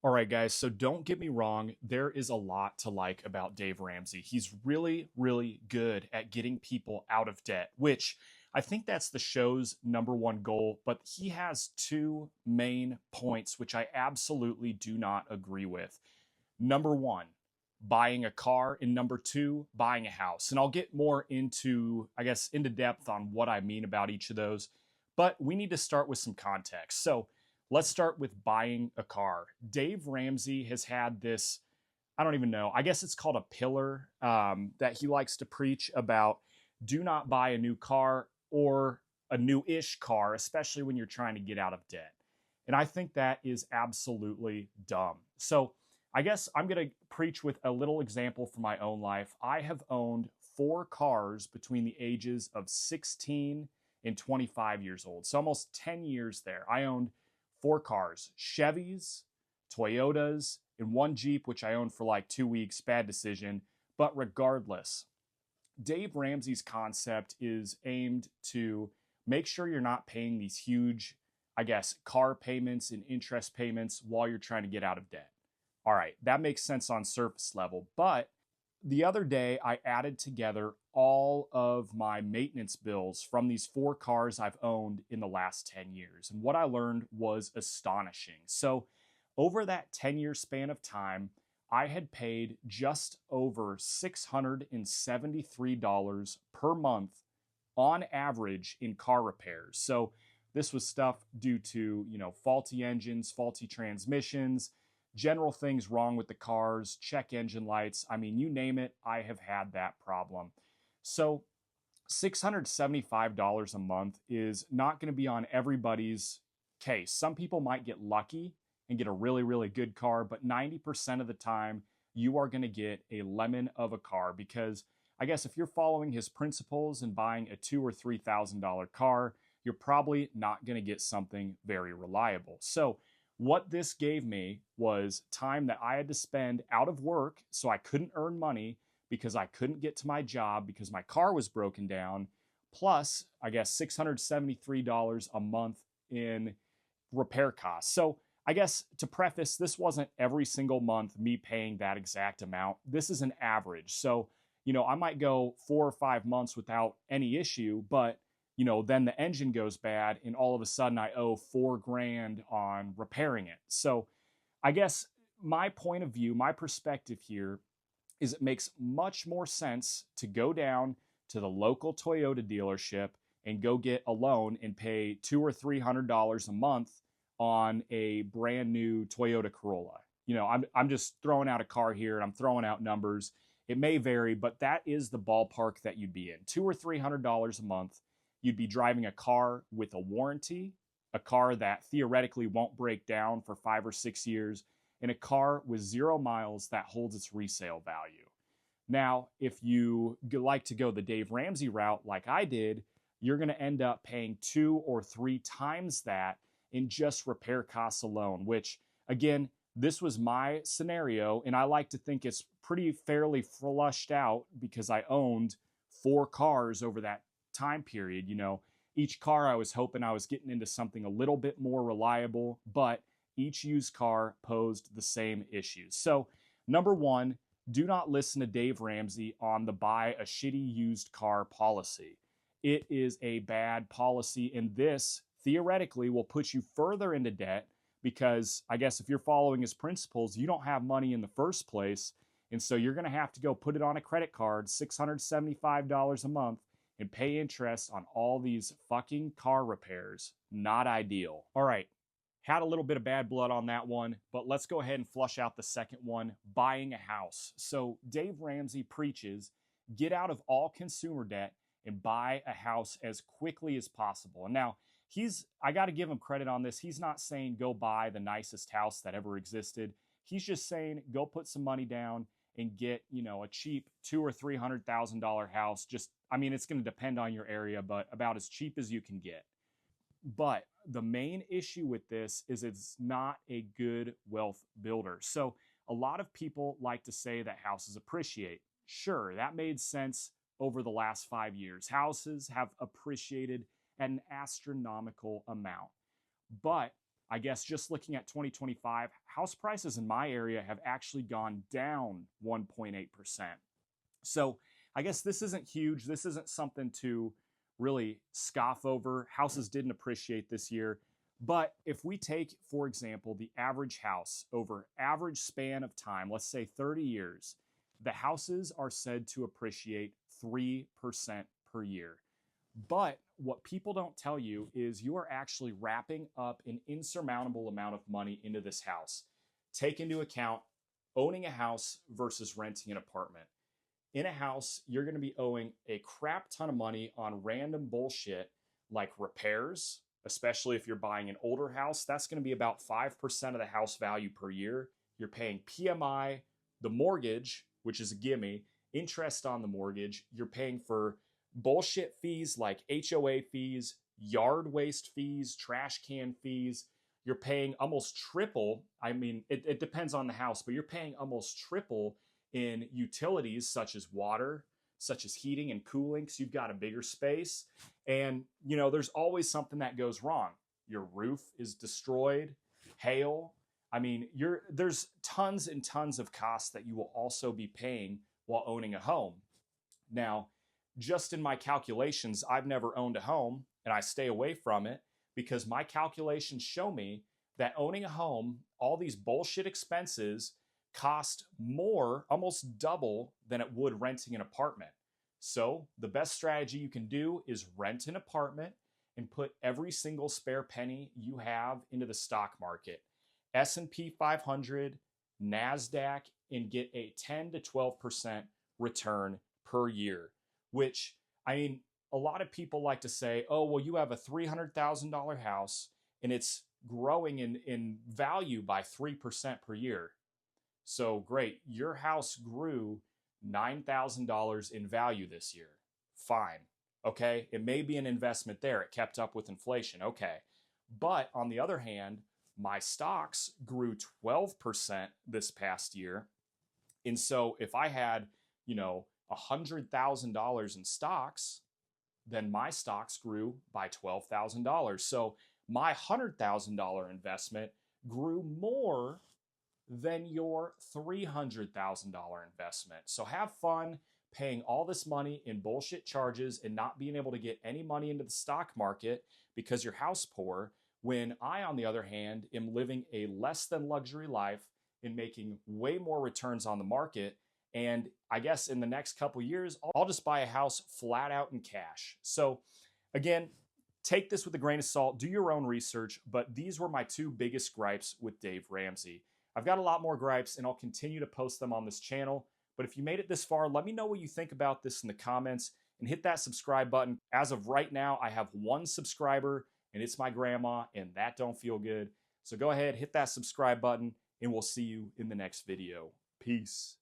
All right, guys, so don't get me wrong. There is a lot to like about Dave Ramsey. He's really, really good at getting people out of debt, which I think that's the show's number one goal. But he has two main points, which I absolutely do not agree with. Number one, buying a car, and number two, buying a house. And I'll get more into, I guess, into depth on what I mean about each of those. But we need to start with some context. So, let's start with buying a car. Dave Ramsey has had this, I don't even know, I guess it's called a pillar that he likes to preach about do not buy a new car or a new ish car, especially when you're trying to get out of debt. And I think that is absolutely dumb. So I guess I'm going to preach with a little example from my own life. I have owned four cars between the ages of 16 and 25 years old. So almost 10 years there. I owned four cars: Chevys, Toyotas, and one Jeep, which I owned for like 2 weeks. Bad decision. But regardless, Dave Ramsey's concept is aimed to make sure you're not paying these huge, I guess, car payments and interest payments while you're trying to get out of debt. All right, that makes sense on surface level. But the other day, I added together all of my maintenance bills from these four cars I've owned in the last 10 years. And what I learned was astonishing. So, over that 10-year span of time, I had paid just over $673 per month on average in car repairs. So, this was stuff due to, faulty engines, faulty transmissions, general things wrong with the cars, check engine lights. I mean, you name it, I have had that problem. So $675 a month is not going to be on everybody's case. Some people might get lucky and get a really, really good car, but 90% of the time, you are going to get a lemon of a car because I guess if you're following his principles and buying a $2,000 or $3,000 car, you're probably not going to get something very reliable. So what this gave me was time that I had to spend out of work, so I couldn't earn money because I couldn't get to my job because my car was broken down, plus, I guess, $673 a month in repair costs. So I guess to preface, this wasn't every single month me paying that exact amount. This is an average. So, I might go 4 or 5 months without any issue, but then the engine goes bad and all of a sudden I owe 4 grand on repairing it. So I guess my point of view, my perspective here is it makes much more sense to go down to the local Toyota dealership and go get a loan and pay $200 or $300 a month on a brand new Toyota Corolla. I'm just throwing out a car here and I'm throwing out numbers. It may vary, but that is the ballpark that you'd be in. $200 or $300 a month. You'd be driving a car with a warranty, a car that theoretically won't break down for 5 or 6 years, and a car with 0 miles that holds its resale value. Now, if you like to go the Dave Ramsey route like I did, you're going to end up paying 2 or 3 times that in just repair costs alone, which, again, this was my scenario, and I like to think it's pretty fairly flushed out because I owned four cars over that time period. Each car I was hoping I was getting into something a little bit more reliable, but each used car posed the same issues. So, number one, do not listen to Dave Ramsey on the buy a shitty used car policy. It is a bad policy, and this theoretically will put you further into debt because I guess if you're following his principles, you don't have money in the first place, and so you're going to have to go put it on a credit card, $675 a month, and pay interest on all these fucking car repairs. Not ideal. All right, had a little bit of bad blood on that one, but let's go ahead and flush out the second one, buying a house. So Dave Ramsey preaches, get out of all consumer debt and buy a house as quickly as possible. And now, I got to give him credit on this. He's not saying go buy the nicest house that ever existed. He's just saying go put some money down and get, a cheap $200,000 or $300,000 house. It's going to depend on your area, but about as cheap as you can get. But the main issue with this is it's not a good wealth builder. So a lot of people like to say that houses appreciate. Sure, that made sense over the last 5 years. Houses have appreciated at an astronomical amount. But I guess just looking at 2025, house prices in my area have actually gone down 1.8%. So I guess this isn't huge. This isn't something to really scoff over. Houses didn't appreciate this year. But if we take, for example, the average house over average span of time, let's say 30 years, the houses are said to appreciate 3% per year. But what people don't tell you is you are actually wrapping up an insurmountable amount of money into this house. Take into account owning a house versus renting an apartment. In a house, you're going to be owing a crap ton of money on random bullshit like repairs, especially if you're buying an older house. That's going to be about 5% of the house value per year. You're paying PMI, the mortgage, which is a gimme, interest on the mortgage. You're paying for bullshit fees like HOA fees, yard waste fees, trash can fees. You're paying almost triple. I mean, it depends on the house, but you're paying almost triple in utilities such as water, such as heating and cooling, because you've got a bigger space. And, you know, there's always something that goes wrong. Your roof is destroyed, hail. I mean, there's tons and tons of costs that you will also be paying while owning a home. Now, just in my calculations, I've never owned a home and I stay away from it because my calculations show me that owning a home, all these bullshit expenses cost more, almost double than it would renting an apartment. So the best strategy you can do is rent an apartment and put every single spare penny you have into the stock market, S&P 500, NASDAQ, and get a 10 to 12% return per year, which, I mean, a lot of people like to say, oh, well, you have a $300,000 house and it's growing in value by 3% per year. So great, your house grew $9,000 in value this year. Fine. Okay, it may be an investment there. It kept up with inflation. Okay. But on the other hand, my stocks grew 12% this past year. And so if I had, you know, $100,000 in stocks, then my stocks grew by $12,000. So my $100,000 investment grew more than your $300,000 investment. So have fun paying all this money in bullshit charges and not being able to get any money into the stock market because you're house poor, when I, on the other hand, am living a less than luxury life and making way more returns on the market. And I guess in the next couple years, I'll just buy a house flat out in cash. So again, take this with a grain of salt, do your own research, but these were my two biggest gripes with Dave Ramsey. I've got a lot more gripes and I'll continue to post them on this channel. But if you made it this far, let me know what you think about this in the comments and hit that subscribe button. As of right now, I have 1 subscriber and it's my grandma, and that don't feel good. So go ahead, hit that subscribe button, and we'll see you in the next video. Peace.